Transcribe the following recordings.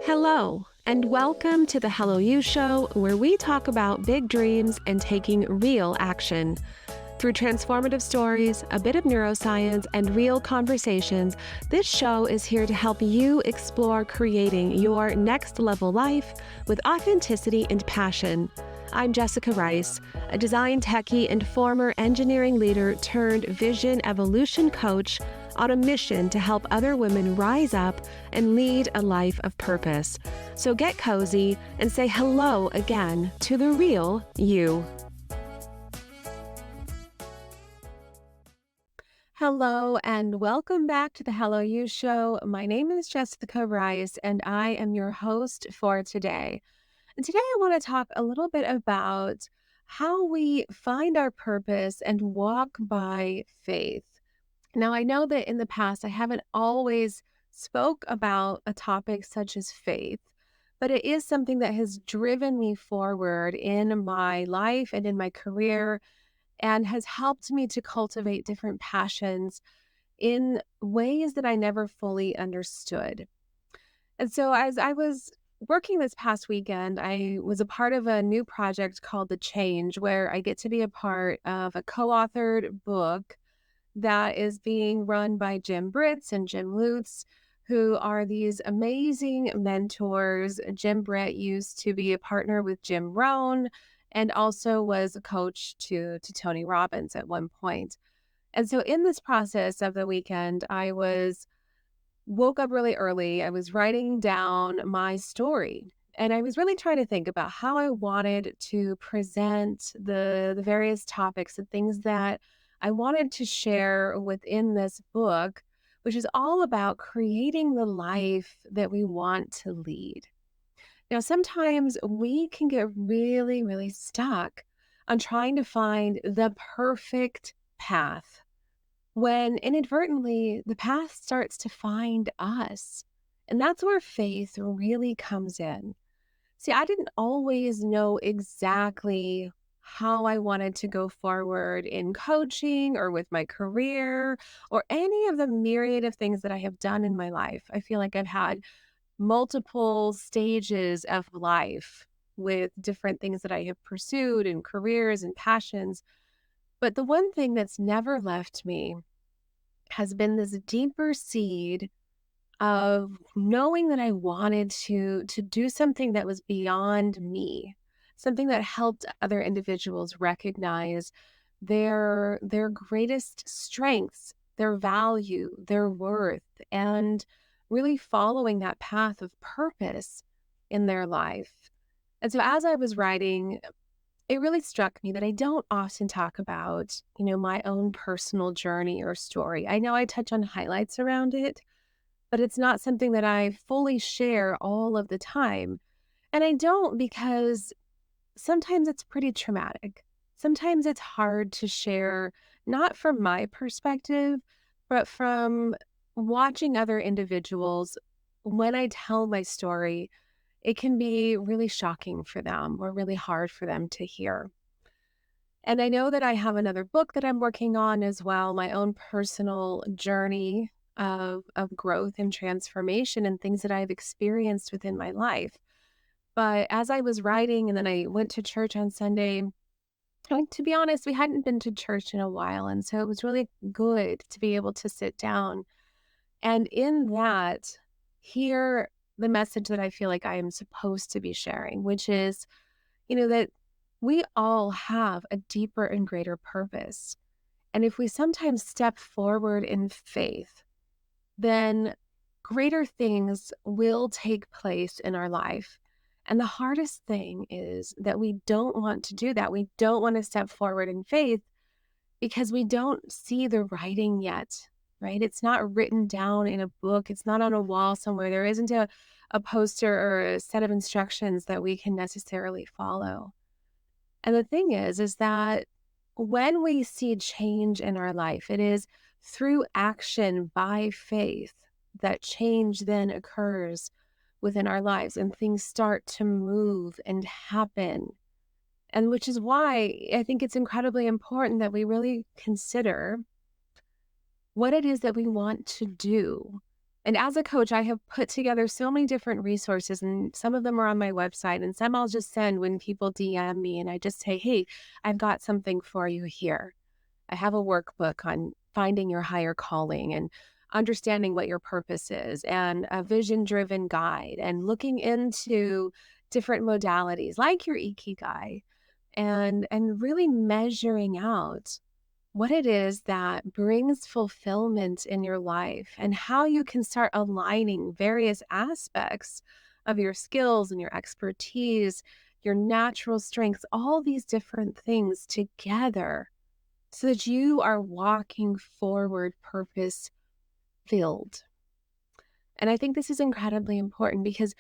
Hello, and welcome to the Hello You Show, where we talk about big dreams and taking real action. Through transformative stories, a bit of neuroscience, and real conversations, this show is here to help you explore creating your next level life with authenticity and passion. I'm Jessica Rice, a design techie and former engineering leader turned vision evolution coach on a mission to help other women rise up and lead a life of purpose. So get cozy and say hello again to the real you. Hello and welcome back to the Hello You Show. My name is Jessica Rice and I am your host for today. And today I want to talk a little bit about how we find our purpose and walk by faith. Now, I know that in the past, I haven't always spoke about a topic such as faith, but it is something that has driven me forward in my life and in my career and has helped me to cultivate different passions in ways that I never fully understood. And so as I was working this past weekend, I was a part of a new project called The Change, where I get to be a part of a co-authored book that is being run by Britt and Lutes, who are these amazing mentors. Britt used to be a partner with Jim Rohn and also was a coach to Tony Robbins at one point. And so in this process of the weekend, woke up really early. I was writing down my story. And I was really trying to think about how I wanted to present the various topics and things that I wanted to share within this book, which is all about creating the life that we want to lead. Now, sometimes we can get really, really stuck on trying to find the perfect path when inadvertently the path starts to find us. And that's where faith really comes in. See, I didn't always know exactly how I wanted to go forward in coaching or with my career or any of the myriad of things that I have done in my life. I feel like I've had multiple stages of life with different things that I have pursued and careers and passions. But the one thing that's never left me has been this deeper seed of knowing that I wanted to do something that was beyond me, something that helped other individuals recognize their greatest strengths, their value, their worth, and really following that path of purpose in their life. And so as I was writing, it really struck me that I don't often talk about, my own personal journey or story. I know I touch on highlights around it, but it's not something that I fully share all of the time. And I don't because sometimes it's pretty traumatic. Sometimes it's hard to share, not from my perspective, but from watching other individuals. When I tell my story, it can be really shocking for them or really hard for them to hear. And I know that I have another book that I'm working on as well, my own personal journey of growth and transformation and things that I've experienced within my life. But as I was writing and then I went to church on Sunday, to be honest, we hadn't been to church in a while. And so it was really good to be able to sit down and in that, hear the message that I feel like I am supposed to be sharing, which is, that we all have a deeper and greater purpose. And if we sometimes step forward in faith, then greater things will take place in our life. And the hardest thing is that we don't want to do that. We don't want to step forward in faith because we don't see the writing yet, right? It's not written down in a book. It's not on a wall somewhere. There isn't a poster or a set of instructions that we can necessarily follow. And the thing is that when we see change in our life, it is through action by faith that change then occurs within our lives and things start to move and happen. And which is why I think it's incredibly important that we really consider what it is that we want to do And as a coach, I have put together so many different resources, and some of them are on my website, and some I'll just send when people DM me, and I just say, hey, I've got something for you here. I have a workbook on finding your higher calling and understanding what your purpose is, and a vision driven guide, and looking into different modalities like your ikigai, and really measuring out what it is that brings fulfillment in your life and how you can start aligning various aspects of your skills and your expertise, your natural strengths, all these different things together so that you are walking forward purpose filled. And I think this is incredibly important because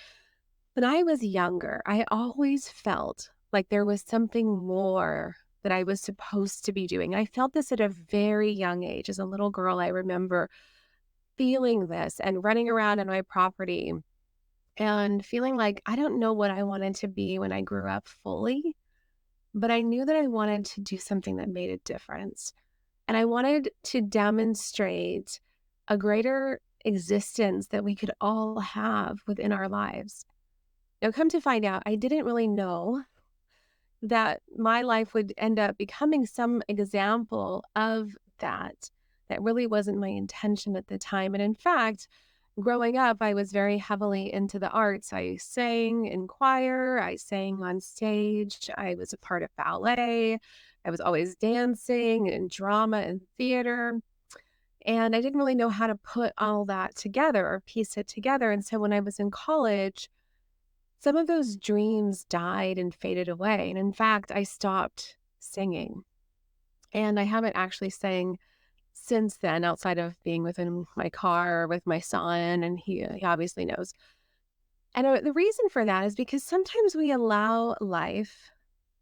when I was younger, I always felt like there was something more that I was supposed to be doing. I felt this at a very young age. As a little girl, I remember feeling this and running around on my property and feeling like I don't know what I wanted to be when I grew up fully, but I knew that I wanted to do something that made a difference. And I wanted to demonstrate a greater existence that we could all have within our lives. Now, come to find out, I didn't really know that my life would end up becoming some example of that. That really wasn't my intention at the time. And in fact, growing up, I was very heavily into the arts. I sang in choir, I sang on stage, I was a part of ballet, I was always dancing and drama and theater. And I didn't really know how to put all that together or piece it together. And so when I was in college, some of those dreams died and faded away. And in fact, I stopped singing. And I haven't actually sang since then, outside of being within my car with my son, and he obviously knows. And the reason for that is because sometimes we allow life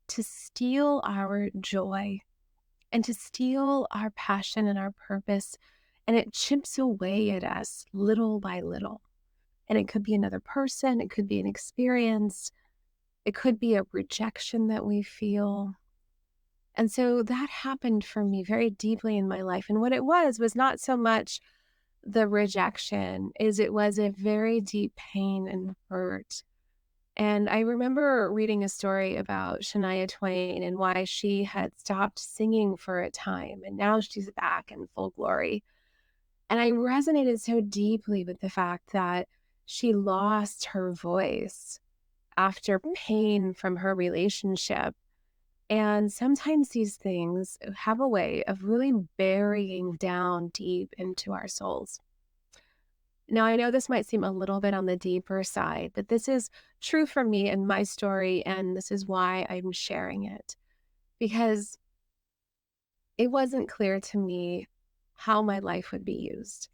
to steal our joy and to steal our passion and our purpose, and it chips away at us little by little. And it could be another person, it could be an experience, it could be a rejection that we feel. And so that happened for me very deeply in my life. And what it was not so much the rejection, is it was a very deep pain and hurt. And I remember reading a story about Shania Twain and why she had stopped singing for a time, and now she's back in full glory. And I resonated so deeply with the fact that she lost her voice after pain from her relationship. And sometimes these things have a way of really burying down deep into our souls. Now, I know this might seem a little bit on the deeper side, but this is true for me and my story, and this is why I'm sharing it, because it wasn't clear to me how my life would be used.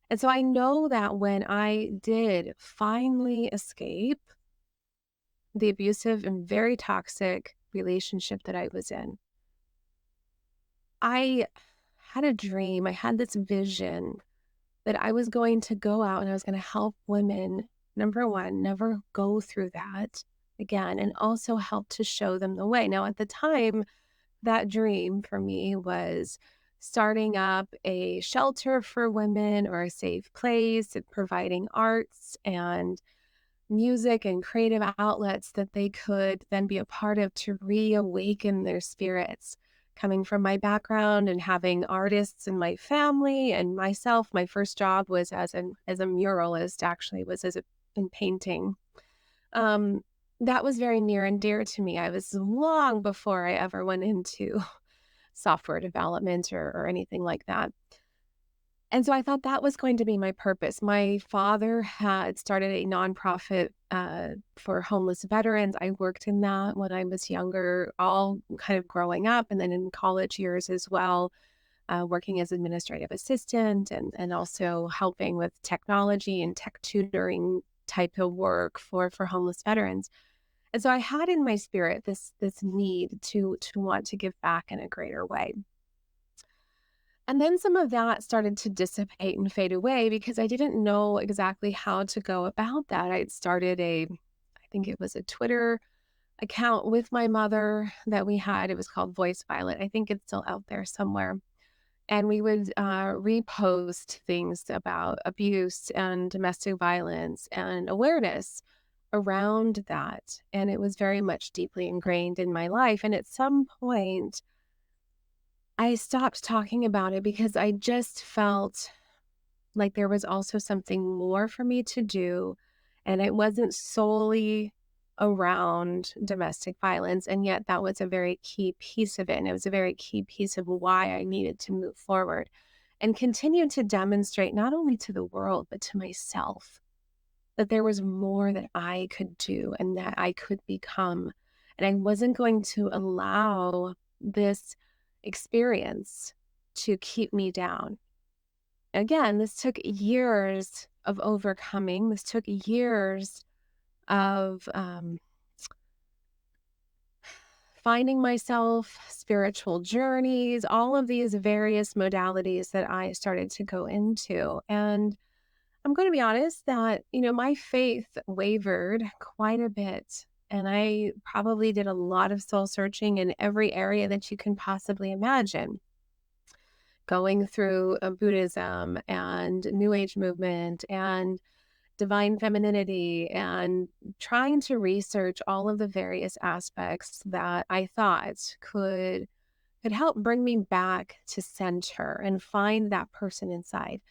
And so I know that when I did finally escape the abusive and very toxic relationship that I was in, I had a dream, I had this vision that I was going to go out and I was going to help women, number one, never go through that again, and also help to show them the way. Now, at the time, that dream for me was starting up a shelter for women or a safe place and providing arts and music and creative outlets that they could then be a part of to reawaken their spirits. Coming from my background and having artists in my family and myself, my first job was as a muralist, actually, was in painting. That was very near and dear to me. I was long before I ever went into software development or anything like that. And so I thought that was going to be my purpose. My father had started a nonprofit for homeless veterans. I worked in that when I was younger, all kind of growing up, and then in college years as well, working as administrative assistant and also helping with technology and tech tutoring type of work for homeless veterans. And so I had in my spirit this need to want to give back in a greater way. And then some of that started to dissipate and fade away because I didn't know exactly how to go about that. I'd started I think it was a Twitter account with my mother that we had. It was called Voice Violet. I think it's still out there somewhere. And we would repost things about abuse and domestic violence and awareness around that. And it was very much deeply ingrained in my life. And at some point, I stopped talking about it because I just felt like there was also something more for me to do. And it wasn't solely around domestic violence. And yet that was a very key piece of it. And it was a very key piece of why I needed to move forward and continue to demonstrate not only to the world, but to myself that there was more that I could do and that I could become. And I wasn't going to allow this experience to keep me down. Again, this took years of overcoming. This took years of finding myself, spiritual journeys, all of these various modalities that I started to go into. And I'm going to be honest that, my faith wavered quite a bit. And I probably did a lot of soul searching in every area that you can possibly imagine, going through Buddhism and New Age movement and divine femininity and trying to research all of the various aspects that I thought could help bring me back to center and find that person inside.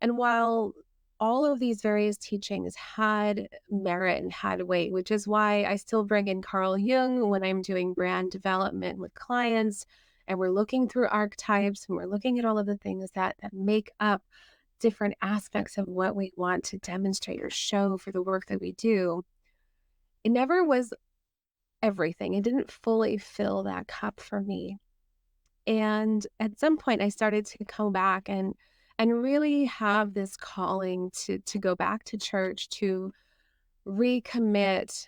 And while all of these various teachings had merit and had weight, which is why I still bring in Carl Jung when I'm doing brand development with clients, and we're looking through archetypes and we're looking at all of the things that make up different aspects of what we want to demonstrate or show for the work that we do. It never was everything. It didn't fully fill that cup for me. And at some point I started to come back and really have this calling to go back to church, to recommit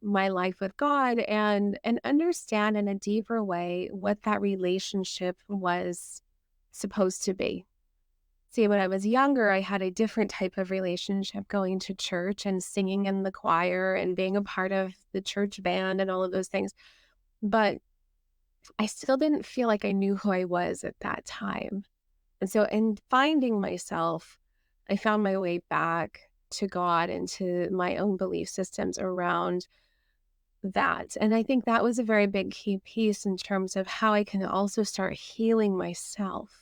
my life with God and understand in a deeper way what that relationship was supposed to be. See, when I was younger, I had a different type of relationship going to church and singing in the choir and being a part of the church band and all of those things. But I still didn't feel like I knew who I was at that time. And so in finding myself, I found my way back to God and to my own belief systems around that. And I think that was a very big key piece in terms of how I can also start healing myself.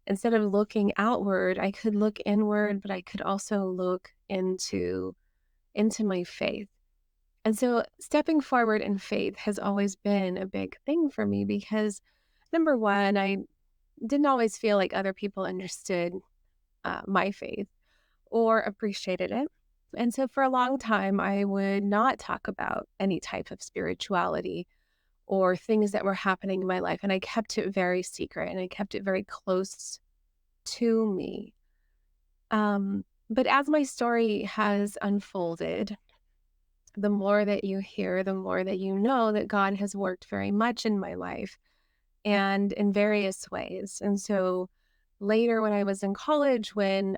Instead of looking outward, I could look inward, but I could also look into my faith. And so stepping forward in faith has always been a big thing for me because number one, I didn't always feel like other people understood my faith or appreciated it. And so for a long time, I would not talk about any type of spirituality or things that were happening in my life. And I kept it very secret and I kept it very close to me. But as my story has unfolded, the more that you hear, the more that you know that God has worked very much in my life and in various ways. And so later, when I was in college, when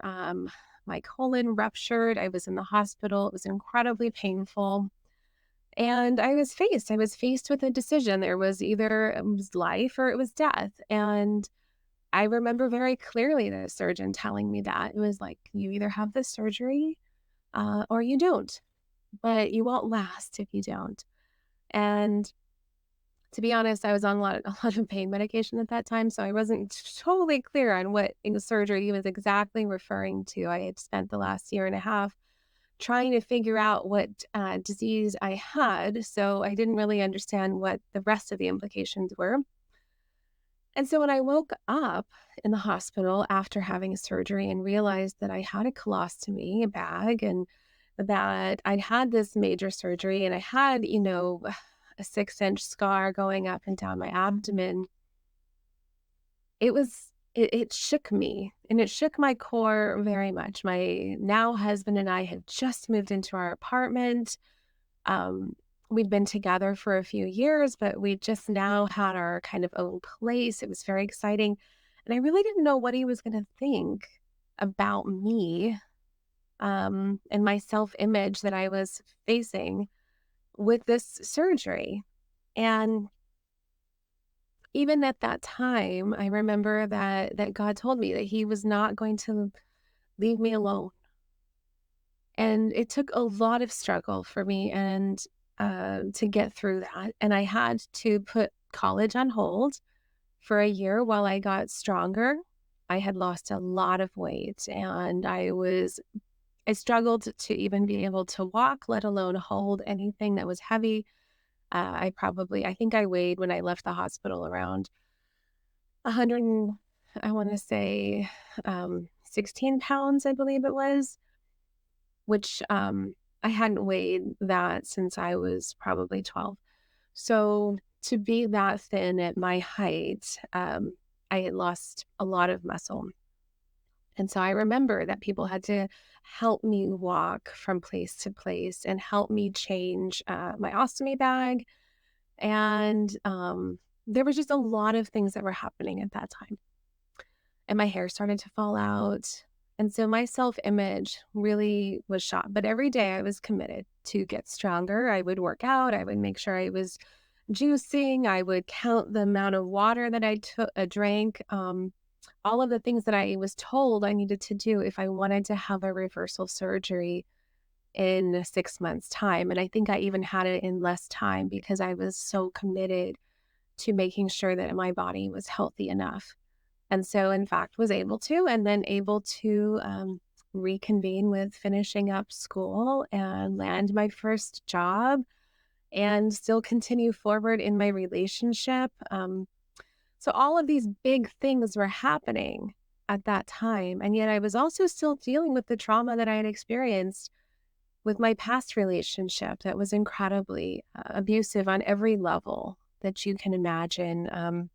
my colon ruptured, I was in the hospital. It was incredibly painful. And I was faced with a decision. There was either it was life or it was death. And I remember very clearly the surgeon telling me that. It was like, you either have the surgery or you don't, but you won't last if you don't. And to be honest, I was on a lot of pain medication at that time, so I wasn't totally clear on what in the surgery he was exactly referring to. I had spent the last year and a half trying to figure out what disease I had, so I didn't really understand what the rest of the implications were. And so when I woke up in the hospital after having a surgery and realized that I had a colostomy bag and that I'd had this major surgery and I had, a 6-inch scar going up and down my abdomen, it shook me and it shook my core very much. My now husband and I had just moved into our apartment. Um, we'd been together for a few years, but we just now had our kind of own place. It was very exciting. And I really didn't know what he was going to think about me, and my self-image that I was facing with this surgery. And even at that time, I remember that God told me that he was not going to leave me alone. And it took a lot of struggle for me and to get through that. And I had to put college on hold for a year while I got stronger. I had lost a lot of weight and I struggled to even be able to walk, let alone hold anything that was heavy. I think I weighed when I left the hospital around 100, I want to say 16 pounds, I believe it was, which I hadn't weighed that since I was probably 12. So to be that thin at my height, I had lost a lot of muscle. And so I remember that people had to help me walk from place to place and help me change my ostomy bag. And there was just a lot of things that were happening at that time. And my hair started to fall out. And so my self image really was shot. But every day I was committed to get stronger. I would work out, I would make sure I was juicing, I would count the amount of water that drank. All of the things that I was told I needed to do if I wanted to have a reversal surgery in 6 months' time. And I think I even had it in less time because I was so committed to making sure that my body was healthy enough. And so, in fact, was able to, and then able to reconvene with finishing up school and land my first job and still continue forward in my relationship. So all of these big things were happening at that time. And yet I was also still dealing with the trauma that I had experienced with my past relationship that was incredibly abusive on every level that you can imagine,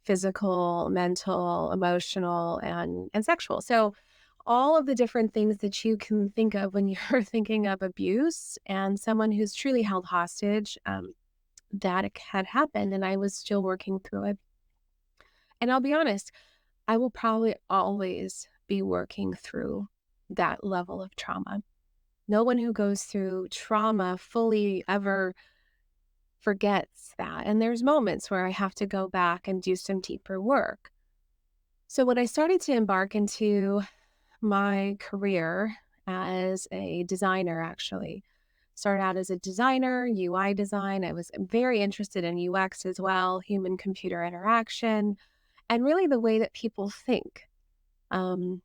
physical, mental, emotional, and sexual. So all of the different things that you can think of when you're thinking of abuse and someone who's truly held hostage, that had happened, and I was still working through it. And I'll be honest, I will probably always be working through that level of trauma. No one who goes through trauma fully ever forgets that. And there's moments where I have to go back and do some deeper work. So when I started to embark into my career as a designer, actually, started out as a designer, UI design. I was very interested in UX as well, human computer interaction, and really the way that people think. Um,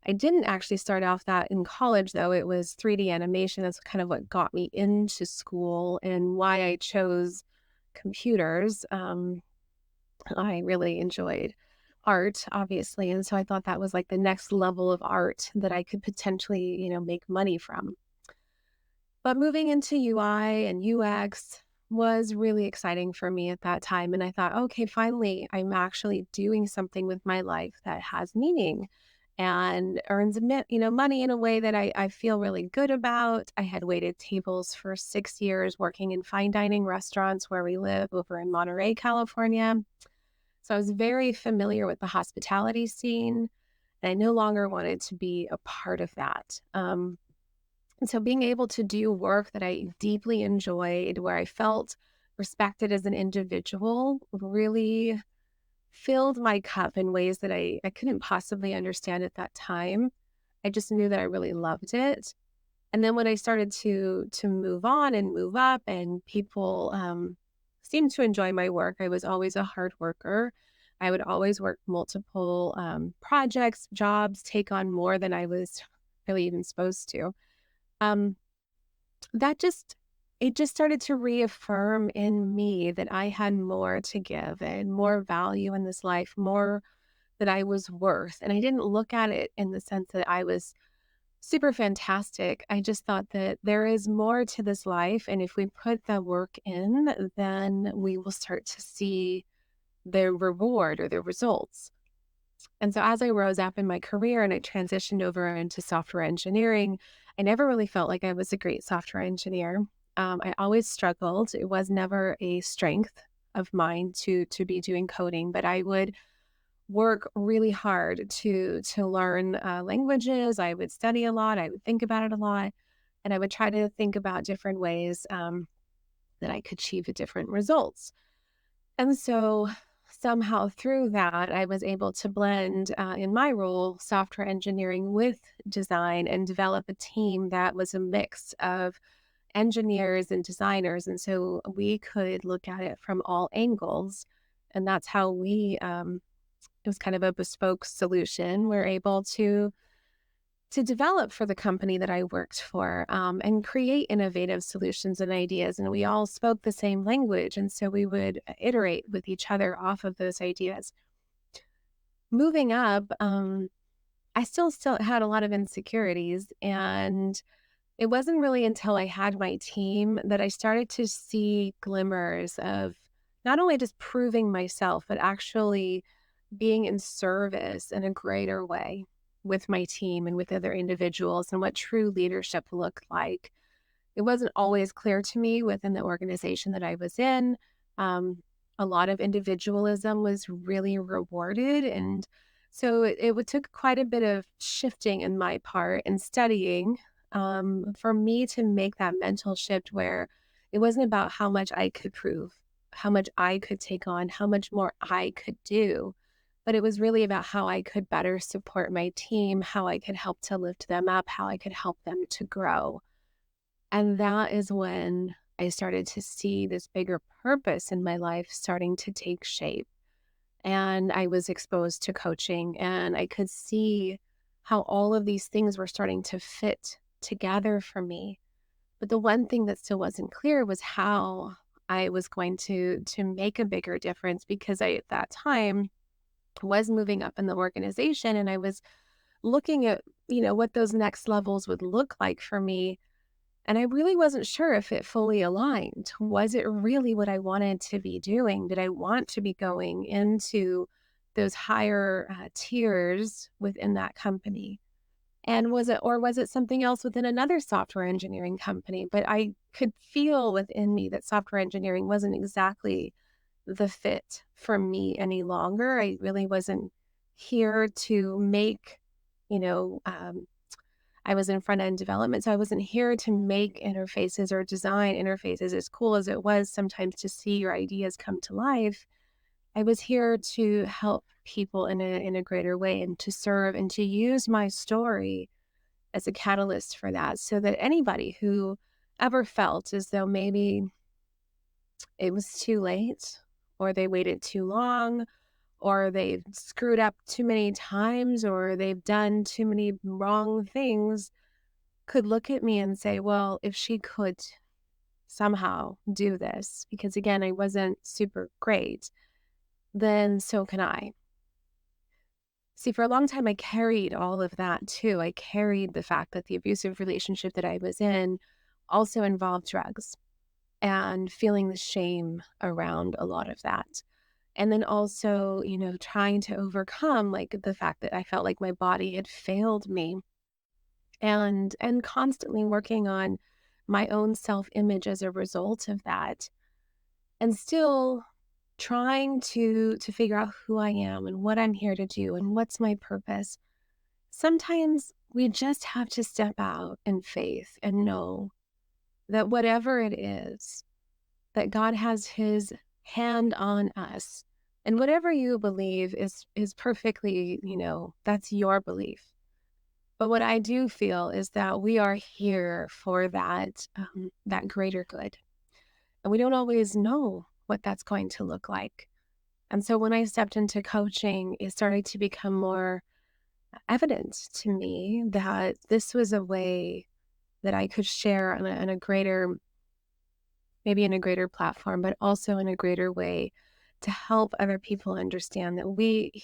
I didn't actually start off that in college, though. It was 3D animation. That's kind of what got me into school and why I chose computers. I really enjoyed art, obviously. And so I thought that was like the next level of art that I could potentially, make money from. But moving into UI and UX was really exciting for me at that time. And I thought, okay, finally, I'm actually doing something with my life that has meaning and earns money in a way that I feel really good about. I had waited tables for 6 years working in fine dining restaurants where we live over in Monterey, California. So I was very familiar with the hospitality scene, and I no longer wanted to be a part of that. And so being able to do work that I deeply enjoyed, where I felt respected as an individual, really filled my cup in ways that I couldn't possibly understand at that time. I just knew that I really loved it. And then when I started to move on and move up, and people seemed to enjoy my work, I was always a hard worker. I would always work multiple projects, jobs, take on more than I was really even supposed to. Um, that just it just started to reaffirm in me that I had more to give and more value in this life, more that I was worth. And I didn't look at it in the sense that I was super fantastic. I just thought that there is more to this life. And if we put the work in, then we will start to see the reward or the results. And so as I rose up in my career and I transitioned over into software engineering, I never really felt like I was a great software engineer. I always struggled. It was never a strength of mine to be doing coding, but I would work really hard to learn languages. I would study a lot. I would think about it a lot, and I would try to think about different ways that I could achieve different results. And so somehow through that, I was able to blend in my role software engineering with design and develop a team that was a mix of engineers and designers. And so we could look at it from all angles. And that's how it was kind of a bespoke solution. We're able to develop for the company that I worked for and create innovative solutions and ideas. And we all spoke the same language. And so we would iterate with each other off of those ideas. Moving up, I still had a lot of insecurities. And it wasn't really until I had my team that I started to see glimmers of not only just proving myself, but actually being in service in a greater way with my team and with other individuals and what true leadership looked like. It wasn't always clear to me within the organization that I was in. Um, a lot of individualism was really rewarded. And so took quite a bit of shifting in my part and studying for me to make that mental shift where it wasn't about how much I could prove, how much I could take on, how much more I could do. But it was really about how I could better support my team, how I could help to lift them up, how I could help them to grow. And that is when I started to see this bigger purpose in my life starting to take shape. And I was exposed to coaching, and I could see how all of these things were starting to fit together for me. But the one thing that still wasn't clear was how I was going to make a bigger difference, because I at that time was moving up in the organization, and I was looking at, what those next levels would look like for me, and I really wasn't sure if it fully aligned. Was it really what I wanted to be doing? Did I want to be going into those higher tiers within that company? And was it something else within another software engineering company? But I could feel within me that software engineering wasn't exactly the fit for me any longer. I really wasn't here to make, you know, I was in front end development, so I wasn't here to make interfaces or design interfaces, as cool as it was sometimes to see your ideas come to life. I was here to help people in a greater way and to serve and to use my story as a catalyst for that, so that anybody who ever felt as though maybe it was too late, or they waited too long, or they've screwed up too many times, or they've done too many wrong things, could look at me and say, well, if she could somehow do this, because again, I wasn't super great, then so can I. See, for a long time, I carried all of that too. I carried the fact that the abusive relationship that I was in also involved drugs, and feeling the shame around a lot of that. And then also, trying to overcome like the fact that I felt like my body had failed me, and constantly working on my own self-image as a result of that, and still trying to figure out who I am and what I'm here to do and what's my purpose. Sometimes we just have to step out in faith and know that whatever it is, that God has his hand on us. And whatever you believe is perfectly, that's your belief. But what I do feel is that we are here for that greater good. And we don't always know what that's going to look like. And so when I stepped into coaching, it started to become more evident to me that this was a way that I could share on a greater, maybe in a greater platform, but also in a greater way to help other people understand that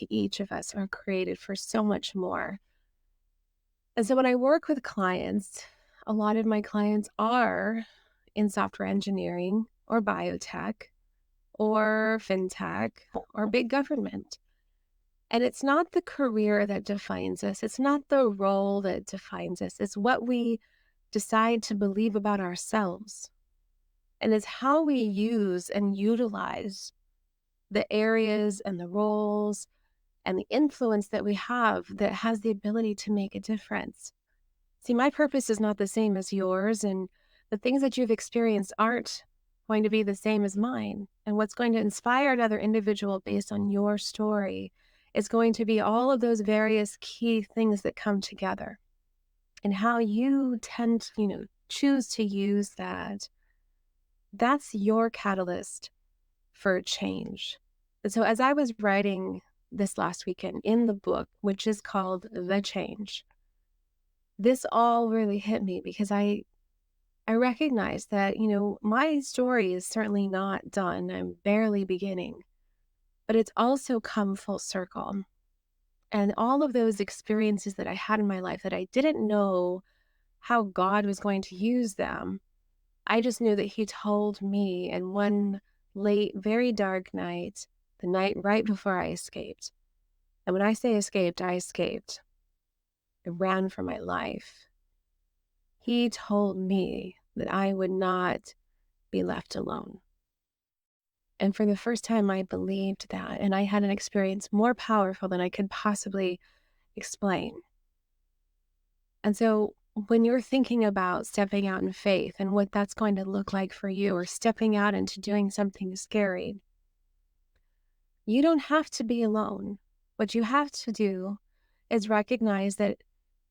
each of us are created for so much more. And so when I work with clients, a lot of my clients are in software engineering or biotech or fintech or big government. And it's not the career that defines us. It's not the role that defines us. It's what we decide to believe about ourselves. And it's how we use and utilize the areas and the roles and the influence that we have that has the ability to make a difference. See, my purpose is not the same as yours, and the things that you've experienced aren't going to be the same as mine. And what's going to inspire another individual based on your story is going to be all of those various key things that come together and how you tend to, choose to use that. That's your catalyst for change. And so as I was writing this last weekend in the book, which is called The Change, this all really hit me because I recognize that, my story is certainly not done. I'm barely beginning, but it's also come full circle. And all of those experiences that I had in my life that I didn't know how God was going to use them, I just knew that He told me in one late, very dark night, the night right before I escaped. And when I say escaped, I escaped. I ran for my life. He told me that I would not be left alone. And for the first time, I believed that. And I had an experience more powerful than I could possibly explain. And so when you're thinking about stepping out in faith and what that's going to look like for you, or stepping out into doing something scary, you don't have to be alone. What you have to do is recognize that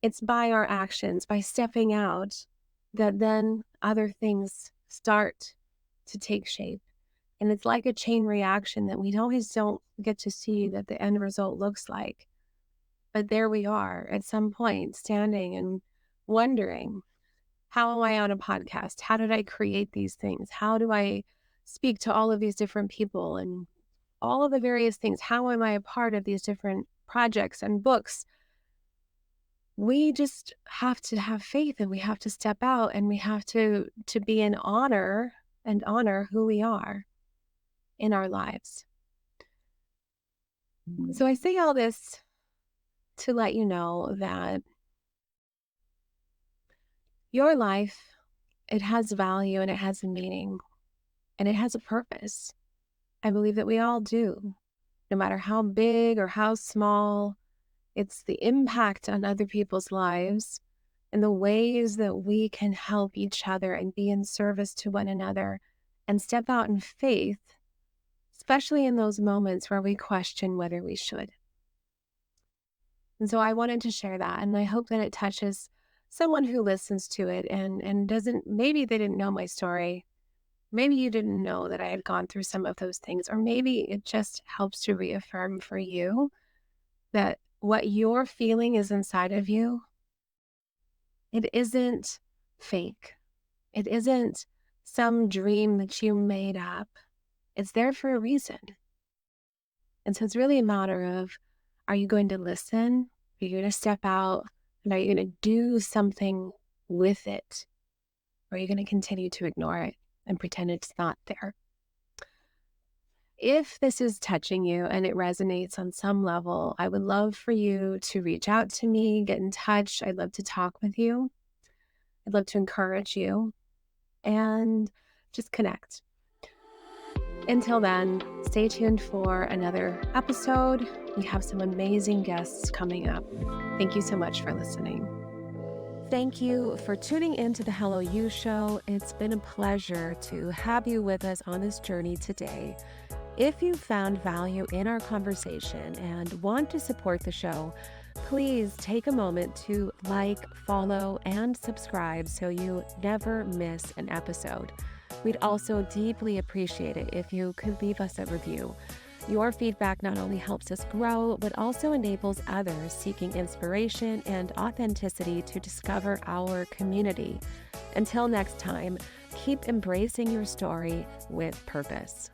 it's by our actions, by stepping out, that then other things start to take shape. And it's like a chain reaction that we always don't get to see that the end result looks like. But there we are at some point standing and wondering, how am I on a podcast? How did I create these things? How do I speak to all of these different people and all of the various things? How am I a part of these different projects and books? We just have to have faith, and we have to step out, and we have to be in honor and honor who we are in our lives. So I say all this to let you know that your life, it has value and it has a meaning and it has a purpose. I believe that we all do, no matter how big or how small. It's the impact on other people's lives and the ways that we can help each other and be in service to one another and step out in faith, especially in those moments where we question whether we should. And so I wanted to share that, and I hope that it touches someone who listens to it and doesn't, maybe they didn't know my story. Maybe you didn't know that I had gone through some of those things, or maybe it just helps to reaffirm for you that what you're feeling is inside of you. It isn't fake. It isn't some dream that you made up. It's there for a reason. And so it's really a matter of, are you going to listen? Are you going to step out? And are you going to do something with it? Or are you going to continue to ignore it and pretend it's not there? If this is touching you and it resonates on some level, I would love for you to reach out to me, get in touch. I'd love to talk with you. I'd love to encourage you and just connect. Until then, stay tuned for another episode. We have some amazing guests coming up. Thank you so much for listening. Thank you for tuning in to the Hello You Show. It's been a pleasure to have you with us on this journey today. If you found value in our conversation and want to support the show, please take a moment to like, follow, and subscribe so you never miss an episode. We'd also deeply appreciate it if you could leave us a review. Your feedback not only helps us grow, but also enables others seeking inspiration and authenticity to discover our community. Until next time, keep embracing your story with purpose.